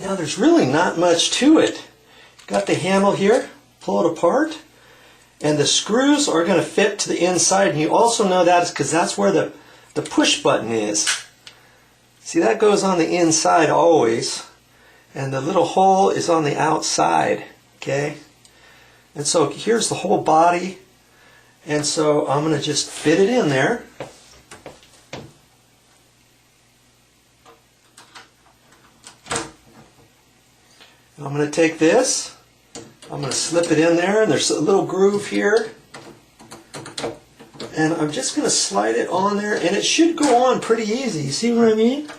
Now there's really not much to it. Got the handle here, pull it apart, and the screws are going to fit to the inside, and you also know that is because that's where the push button is. See, that goes on the inside always, and the little hole is on the outside, okay? And so here's the whole body, and so I'm going to just fit it in there. I'm going to take this, I'm going to slip it in there, and there's a little groove here, and I'm just going to slide it on there, and it should go on pretty easy. You see what I mean?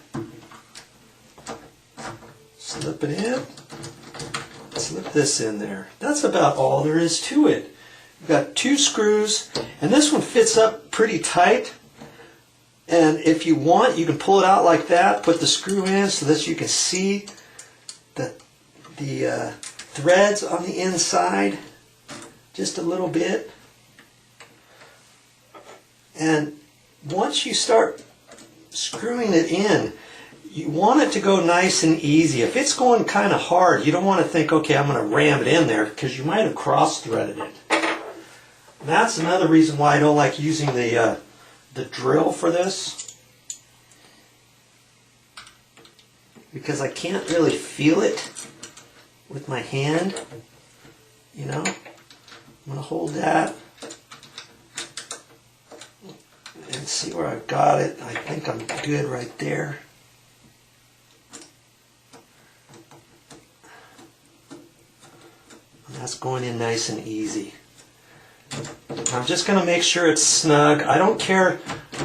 Slip it in, slip this in there. That's about all there is to it. We've got 2 screws, and this one fits up pretty tight, and if you want you can pull it out like that, put the screw in so that you can see the threads on the inside just a little bit. And once you start screwing it in, you want it to go nice and easy. If it's going kind of hard, you don't want to think, okay, I'm going to ram it in there, because you might have cross-threaded it. And that's another reason why I don't like using the drill for this, because I can't really feel it with my hand, you know. I'm going to hold that and see where I've got it. I think I'm good right there. And that's going in nice and easy. I'm just going to make sure it's snug. I don't care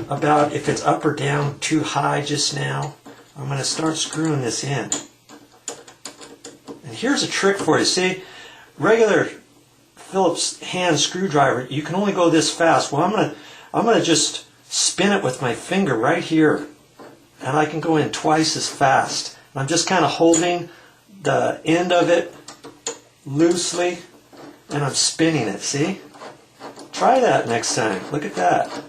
about if it's up or down too high just now. I'm going to start screwing this in. And here's a trick for you. See, regular Phillips hand screwdriver, you can only go this fast. Well, I'm going to just spin it with my finger right here, and I can go in twice as fast. And I'm just kind of holding the end of it loosely, and I'm spinning it. See? Try that next time. Look at that.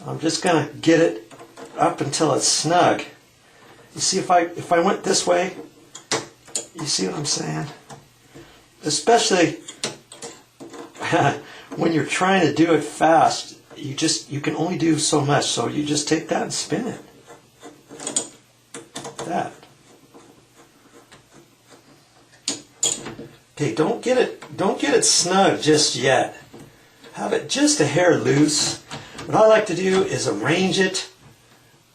I'm just going to get it up until it's snug. You see, if I went this way, you see what I'm saying? Especially when you're trying to do it fast, you can only do so much. So you just take that and spin it. Like that. Okay, don't get it snug just yet. Have it just a hair loose. What I like to do is arrange it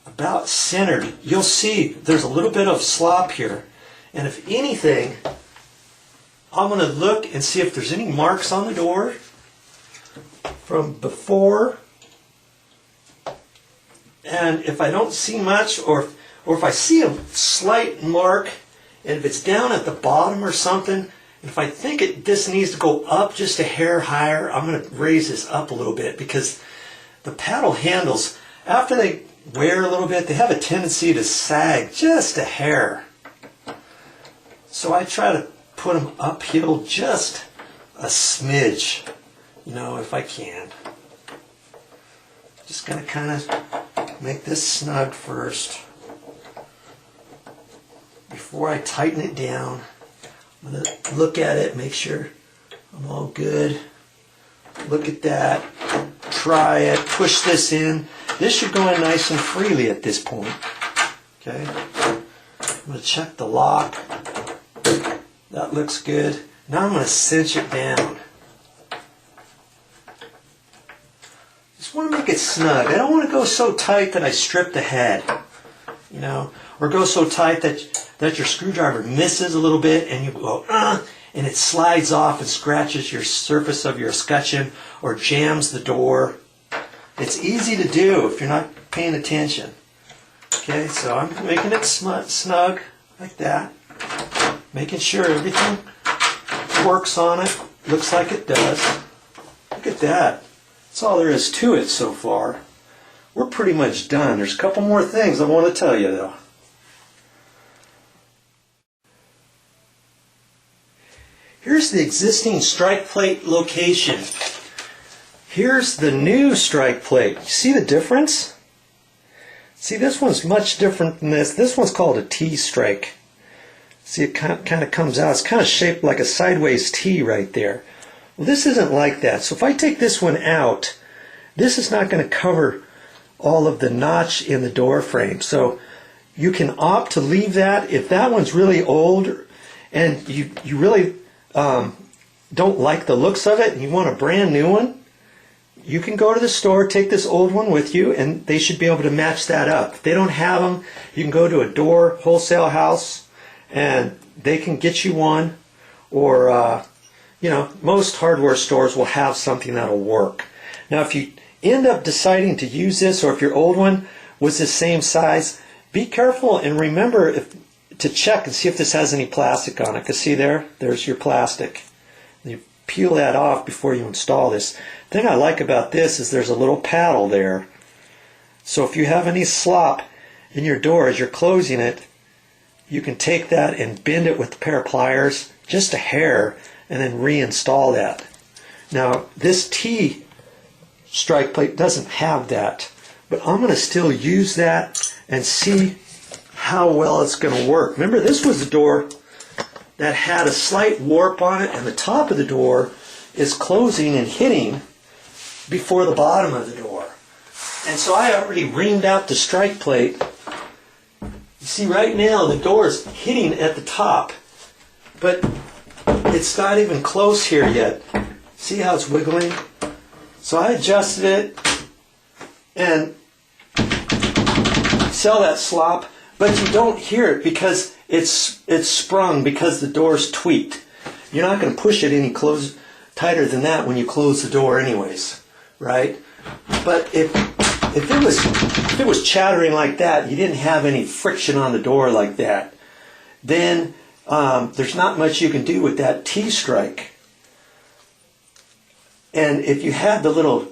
about centered. You'll see there's a little bit of slop here. And if anything, I'm going to look and see if there's any marks on the door from before. And if I don't see much, or if I see a slight mark, and if it's down at the bottom or something, if I think this needs to go up just a hair higher, I'm going to raise this up a little bit, because the paddle handles, after they wear a little bit, they have a tendency to sag just a hair. So I try to put them uphill just a smidge, you know, if I can. Just going to kind of make this snug first before I tighten it down. I'm going to look at it, make sure I'm all good. Look at that. Try it. Push this in. This should go in nice and freely at this point. Okay. I'm going to check the lock. That looks good. Now I'm going to cinch it down. Just want to make it snug. I don't want to go so tight that I strip the head, you know, or go so tight that your screwdriver misses a little bit and you go, and it slides off and scratches your surface of your escutcheon or jams the door. It's easy to do if you're not paying attention. Okay, so I'm making it snug like that. Making sure everything works on it. Looks like it does. Look at that. That's all there is to it so far. We're pretty much done. There's a couple more things I want to tell you though. Here's the existing strike plate location. Here's the new strike plate. You see the difference? See, this one's much different than this. This one's called a T-strike. See, it kind of comes out. It's kind of shaped like a sideways T right there. Well, this isn't like that. So if I take this one out, this is not going to cover all of the notch in the door frame. So you can opt to leave that. If that one's really old and you really don't like the looks of it and you want a brand new one, you can go to the store, take this old one with you, and they should be able to match that up. If they don't have them, you can go to a door wholesale house and they can get you one, or you know, most hardware stores will have something that'll work. Now if you end up deciding to use this, or if your old one was the same size, be careful and remember to check and see if this has any plastic on it. Because see there's your plastic. You peel that off before you install this. The thing I like about this is there's a little paddle there. So if you have any slop in your door as you're closing it, you can take that and bend it with a pair of pliers, just a hair, and then reinstall that. Now this T strike plate doesn't have that, but I'm going to still use that and see how well it's going to work. Remember, this was a door that had a slight warp on it, and the top of the door is closing and hitting before the bottom of the door. And so I already reamed out the strike plate. You see, right now the door is hitting at the top, but it's not even close here yet. See how it's wiggling? So I adjusted it and sell that slop, but you don't hear it because it's sprung, because the door's tweaked. You're not going to push it any tighter than that when you close the door anyways, right? But if it was chattering like that, you didn't have any friction on the door like that, then there's not much you can do with that T-strike. And if you had the little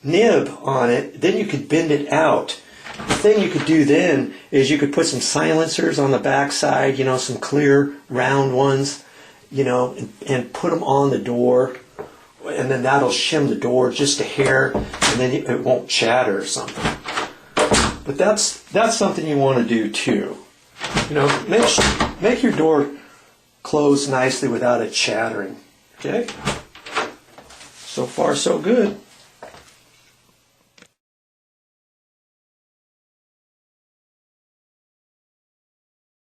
nib on it, then you could bend it out. The thing you could do then is you could put some silencers on the back side, you know, some clear round ones, you know, and put them on the door, and then that'll shim the door just a hair, and then it won't chatter or something. But that's something you want to do too. You know, make your door close nicely without it chattering. Okay? So far, so good.